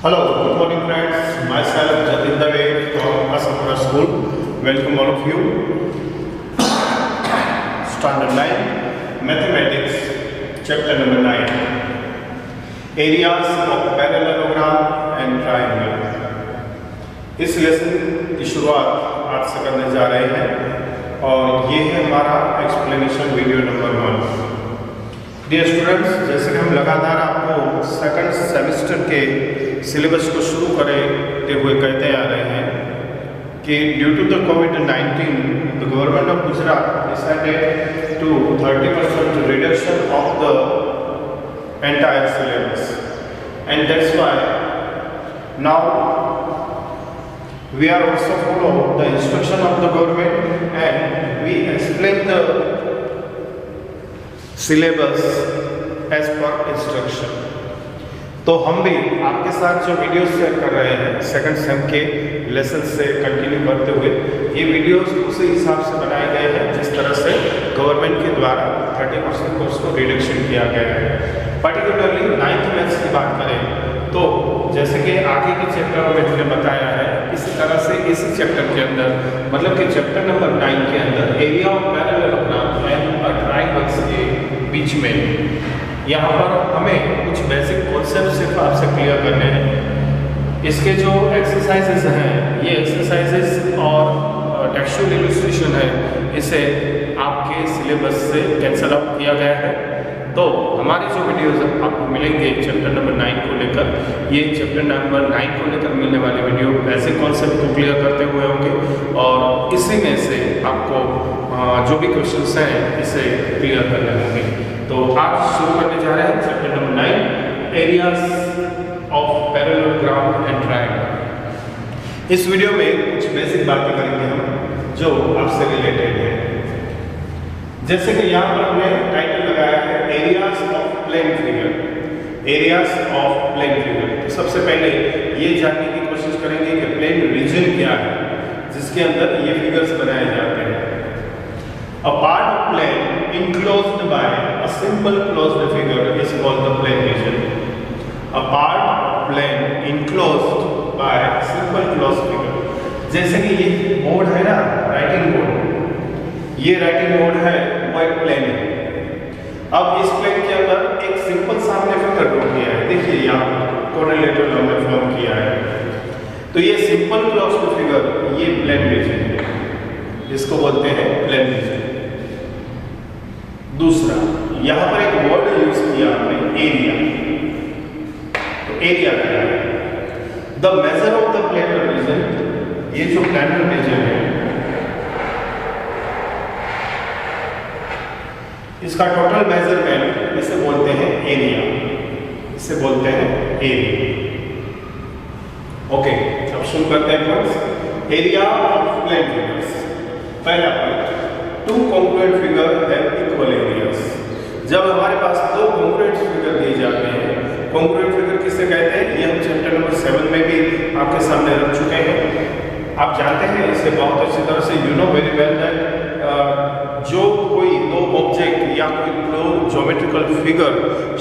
Hello, good morning friends. Myself Jatin Dave from Asapura School. Welcome all of you. Standard 9, Mathematics, Chapter number 9. Areas of Parallelogram and Triangle. इस lesson की शुरुआत आज से करने जा रहे हैं और ये है हमारा explanation video number 1। Dear students, जैसे कि हम लगातार आपको सेकंड सेमेस्टर के सिलेबस को शुरू करते हुए कहते आ रहे हैं कि ड्यू टू द कोविड-19 the government of Gujarat decided to 30% reduction of the entire syllabus and that's why now we are also follow the instruction of the government and we explain the syllabus as per instruction। तो हम भी आपके साथ जो video share कर रहे हैं second same के लेसन से कंटिन्यू करते हुए, ये वीडियोस उसी हिसाब से बनाए गए हैं जिस तरह से गवर्नमेंट के द्वारा 30% कोर्स को रिडक्शन किया गया है। पर्टिकुलरली 9th मैथ्स की बात करें तो जैसे कि आगे के चैप्टरों में मैंने बताया है, इसी तरह से इस चैप्टर के अंदर मतलब कि चैप्टर नंबर 9 के अंदर area of parallelogram and triangles के बीच में यहाँ पर हमें कुछ बेसिक कॉन्सेप्ट सिर्फ आपसे क्लियर करने हैं। इसके जो एक्सरसाइजेस हैं, ये एक्सरसाइजेस और टेक्सचुअल इलस्ट्रेशन है, इसे आपके सिलेबस से कैंसल आउट किया गया है। तो हमारे जो वीडियोस आपको मिलेंगे चैप्टर नंबर 9 को लेकर, ये चैप्टर नंबर 9 को लेकर मिलने वाले वीडियो बेसिक कॉन्सेप्ट को क्लियर करते हुए होंगे और इसी में से आपको जो भी क्वेश्चंस हैं इसे क्लियर करने होंगे। तो आज शुरू करने जा रहे हैं chapter number 9, areas of parallelogram and triangle. इस वीडियो में कुछ बेसिक बातें करेंगे हम जो आपसे रिलेटेड है। जैसे कि यहाँ पर हमने टाइटल लगाया है areas of plane figure. Areas of plane figure, तो सबसे पहले ये जानने की कोशिश करेंगे कि प्लेन रीजन क्या है जिसके अंदर ये फिगर्स बनाए जाते हैं। A part of plane enclosed by a simple closed figure is called the plane region. A part of plane enclosed by a simple closed figure. जैसे कि ये बोर्ड है ना, राइटिंग बोर्ड, ये राइटिंग बोर्ड है, वो एक प्लेन है। अब इस प्लेन के अंदर एक सिंपल सा हमने फिगर ड्रॉ किया है, देखिए यहाँ कोरिलेटर हमने फॉर्म किया है। तो ये सिंपल क्लोज्ड फिगर, ये प्लेन रीजन है, इसको बोलते हैं प्लेन रीजन। दूसरा, यहां पर एक वर्ड यूज किया हमने एरिया। तो एरिया क्या है? The measure of the planar region, ये जो प्लेनर रीजन है इसका टोटल मेजरमेंट इसे बोलते हैं एरिया, इसे बोलते हैं एरिया। ओके, अब शुरू करते हैं friends. Area of plane figures. पहला point, two congruent figure have equal areas. जब हमारे पास दो कॉन्ग्रुएंट फिगर दिए जाते हैं, कॉन्ग्रुएंट फिगर किसे कहते हैं, ये हम चैप्टर नंबर 7 में भी आपके सामने रख चुके हैं। आप जानते हैं इसे बहुत अच्छी तरह से, you know very well that जो कोई दो ऑब्जेक्ट या कोई दो geometrical figure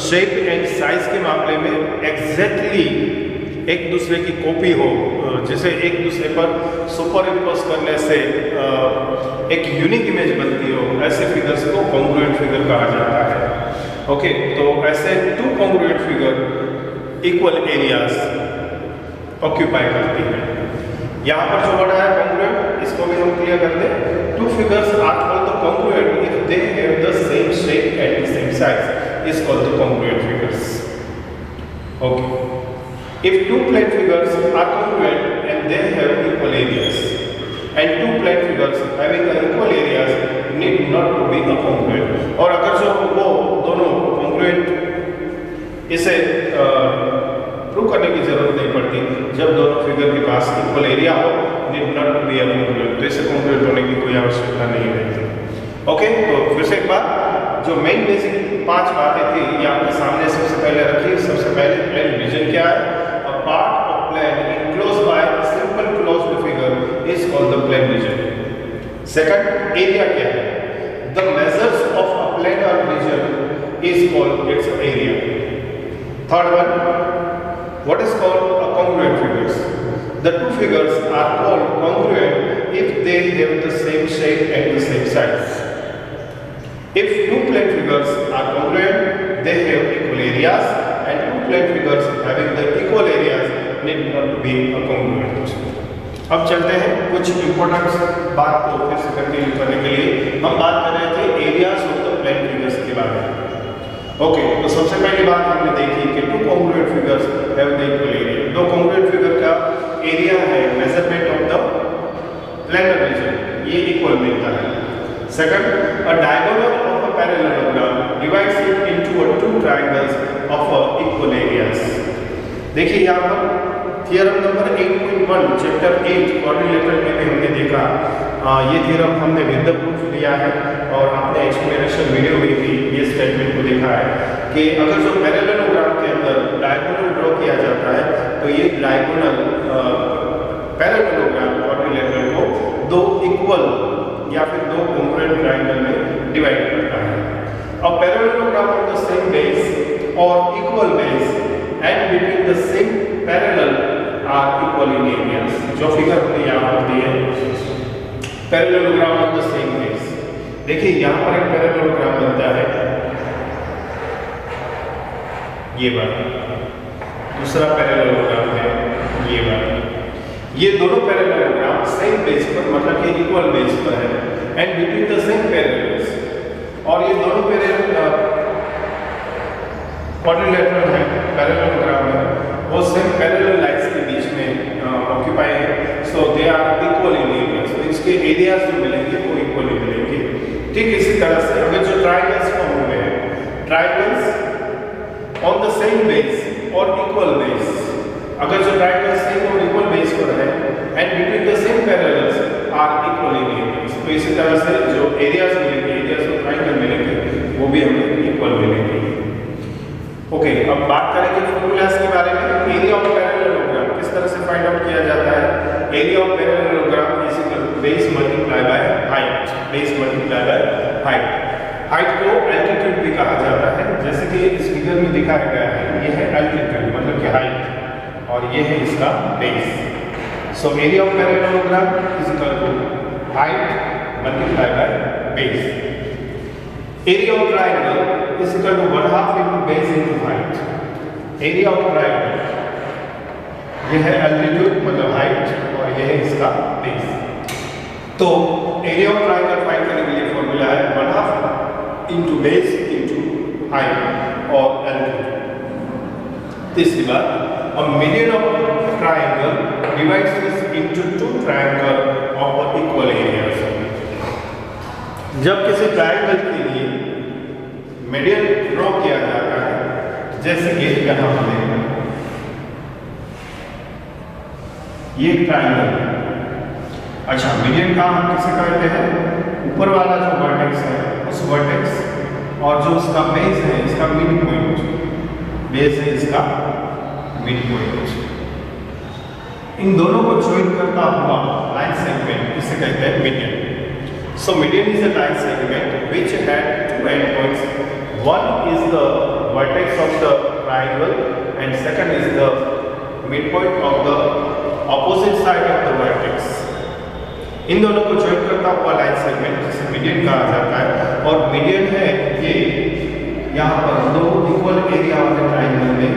shape and size के मामले में एग्जैक्टली एक दूसरे की कॉपी हो, जिसे एक दूसरे पर सुपर इम्पोज करने से एक यूनिक इमेज बनती हो, ऐसे फिगर्स को कॉन्ग्रुएंट फिगर कहा जाता है। ओके, तो ऐसे to congruent figure equal areas occupy करती हैं। यहाँ पर जो वर्ड है कॉन्ग्रुएंट, इसको भी हम क्लियर कर दें। Two figures are called the congruent if they have the same shape and same size, is called the congruent figures. Okay, if two plane figures are congruent and they have equal areas, and two plane figures having equal areas need not to be congruent। और अगर जो वो दोनों congruent, इसे prove करने की जरूरत नहीं पड़ती, जब दोनों फिगर के पास इक्वल एरिया हो, need not to be congruent, तो इसे congruent होने की कोई आवश्यकता नहीं रहती। ओके, तो फिर से एक बार जो मेन बेसिक 5 बातें थी ये आपके सामने सबसे पहले रखी। सबसे पहले प्लेन रीजन क्या है? Part of plane enclosed by a simple closed figure is called the plane region. Second, area क्या है? The measures of a planar region is called its area. Third one, what is called a are called congruent if they have the same shape and the same size. If two plane figures are congruent, they have equal areas, and two plane figures having the equal areas need not be congruent. अब चलते हैं कुछ important बात को फिर से continue करने के लिए। हम बात कर रहे थे areas of the plane figures के बारे में। ओके, तो सबसे पहली बात हमने देखी कि two congruent figures have the equal area. दो कॉन्ग्रुएंट फिगर का एरिया है measurement of the planar region, ये इक्वल मिलता है। Second, a diagonal of a parallelogram divides it into two triangles of equal areas. देखिए यहाँ पर थियरम नंबर 8.1 चैप्टर 8 क्वाड्रिलेटरल में भी हमने देखा, ये थियरम हमने विद द प्रूफ लिया है और आपने एक्सप्लेनेशन वीडियो में भी ये स्टेटमेंट को देखा है कि अगर जो पैरेललोग्राम के अंदर डायगोनल ड्रॉ किया जाता है तो ये डायगोनल पैरेललोग्राम क्वाड्रिलेटरल को दो इक्वल या फिर दो कॉन्ग्रुएंट ट्रायंगल में डिवाइड करता है। अब parallelogram of the same base और equal base and between the same parallel are equal in areas. जो फिगर हमने यहाँ पर दी है parallelogram of the same base, देखिए यहाँ पर एक पैरेललोग्राम बनता है, ये वाला दूसरा पैरेललोग्राम है, ये वाला। ये दोनों पैरेललोग्राम सेम बेस पर मतलब कि इक्वल बेस पर है and between the same parallels, और ये दोनों क्वाड्रिलेटरल है, पैरेललोग्राम है, वो सेम पैरेलल लाइंस के बीच में ऑक्यूपाई है, so they are equal in area. तो इसके एरियाज जो मिलेंगे वो इक्वली मिलेंगे। ठीक इसी तरह से अगर जो ट्रायंगल्स फॉर्म हुए हैं, triangles on the same base और इक्वल बेस, अगर जो ट्रायंगल्स सेम और इक्वल बेस पर है and between the same parallels are equal in areas, तो इसी तरह से जो एरियाज मिलेंगे, एरियाज ऑफ ट्रायंगल मिलेंगे वो भी हमें इक्वल मिलेंगे। ओके, अब बात करेंगे फॉर्मूलाज के बारे में। एरिया ऑफ पैरेललोग्राम किस तरह से फाइंड आउट किया जाता है? Area of parallelogram is equal to base multiply by height, base multiply by height. Height को एल्टीट्यूड भी कहा जाता है, जैसे कि इस फिगर में दिखाया गया है, ये है एल्टीट्यूड मतलब कि हाइट और ये है इसका base. So area of parallelogram is equal to height multiply by base. Area of triangle is equal to 1/2 into base into height. Area of triangle, ये है altitude मतलब height और ये है इसका base। तो area of triangle फाइंड करने के लिए फॉर्मूला है 1/2 into base into height और altitude। तीसरी बात, a median of triangle divides this into two triangle of equal areas। जब किसी ट्रायंगल के लिए मीडियन ड्रॉ किया जाता है, जैसे कि यहाँ पर देखना, ये ट्रायंगल है। अच्छा, मीडियन का हम किसे कहते हैं? ऊपर वाला जो वर्टेक्स है उस वर्टेक्स और जो उसका बेस है, इसका मिड पॉइंट, बेस है इसका मिड पॉइंट, इन दोनों को ज्वाइन करता हुआ लाइन सेगमेंट इसे कहते हैं median. So median is a line segment which had two endpoints. One is the vertex of the triangle and second is the midpoint of the opposite side of the vertex. इन दोनों को join करता हुआ line segment जिसे median कहा जाता है, और median है ये यहाँ पर दो इक्वल एरिया वाले ट्राइंगल में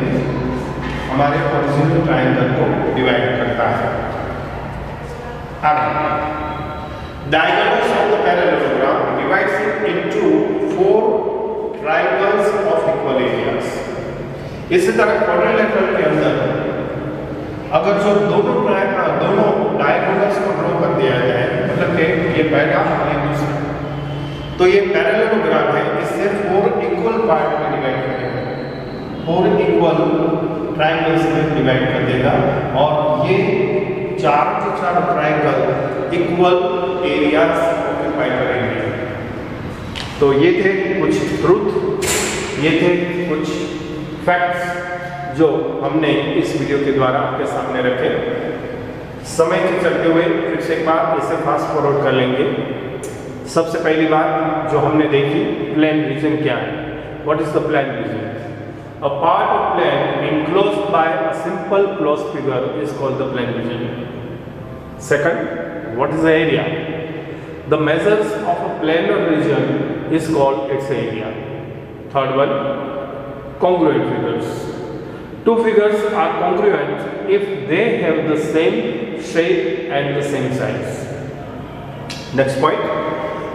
हमारे ओरिजिनल ट्राइंगल को डिवाइड करता है। आगे diagonals of the parallelogram divides it into 4 triangles of equal areas। इसी तरह क्वाड्रिलेटरल के अंदर अगर जो दोनों डायगोनल्स को ड्रॉ कर दिया जाए, मतलब कि ये पहला और ये दूसरा, तो ये पैरेललोग्राम है, इससे 4 इक्वल पार्ट में डिवाइड कर देगा, 4 इक्वल ट्रायंगल्स में डिवाइड कर देगा, और ये चार के चार ट्रायंगल इक्वल एरियाज ऑक्यूपाई करेंगे। तो ये थे कुछ ट्रूथ, ये थे कुछ फैक्ट्स जो हमने इस वीडियो के द्वारा आपके सामने रखे। समय के चलते हुए फिर से एक बार इसे फास्ट फॉरवर्ड कर लेंगे। सबसे पहली बात जो हमने देखी, प्लेन रीजन क्या है? What is the plain region? A part of plane enclosed by a simple closed figure is called the plane region. Second, what is the area? The measures of a planar region is called its area. Third one, congruent figures. Two figures are congruent if they have the same shape and the same size. Next point,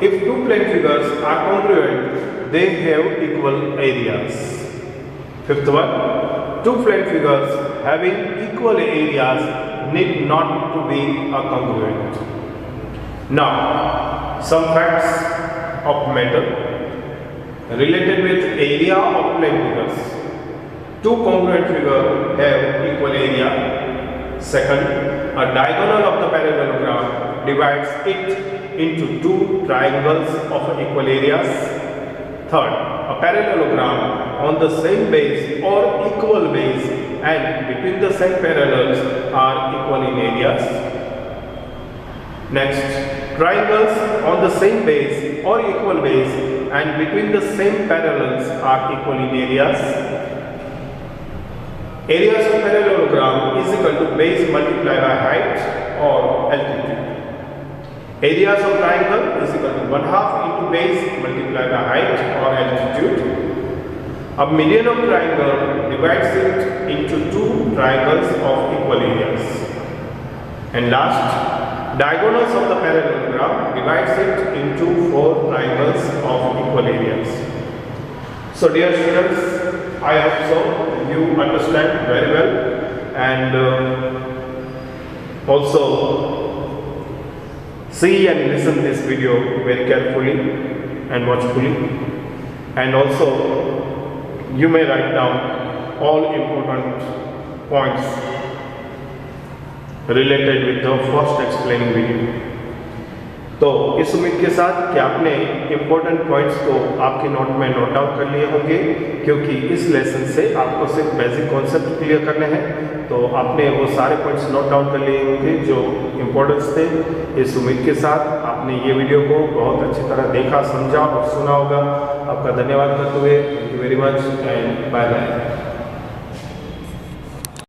if two plane figures are congruent, they have equal areas. Fifth one, two plane figures having equal areas need not to be congruent. Now, some facts of matter related with area of plane figures. Two congruent figures have equal area. Second, a diagonal of the parallelogram divides it into two triangles of equal areas. Third, a parallelogram on the same base or equal base and between the same parallels are equal in areas. Next, triangles on the same base or equal base and between the same parallels are equal in areas. Areas of parallelogram is equal to base multiplied by height or altitude. Areas of triangle is equal to 1/2 into base multiplied by height or altitude. A median of triangle divides it into two triangles of equal areas. And last, diagonals of the parallelogram divides it into four triangles of equal areas. So dear students, I hope so you understand very well, and also see and listen this video very carefully and watchfully, and also you may write down all important points related with the first explaining video. तो इस उम्मीद के साथ कि आपने important points को आपके note में नोट डाउन कर लिए होंगे, क्योंकि इस लेसन से आपको सिर्फ बेसिक कॉन्सेप्ट क्लियर करने हैं। तो आपने वो सारे पॉइंट्स नोट डाउन कर लिए होंगे जो इम्पोर्टेंस थे। इस उम्मीद के साथ आपने ये वीडियो को बहुत अच्छी तरह देखा, समझा और सुना होगा। आपका धन्यवाद करते हुए thank you very much and bye bye.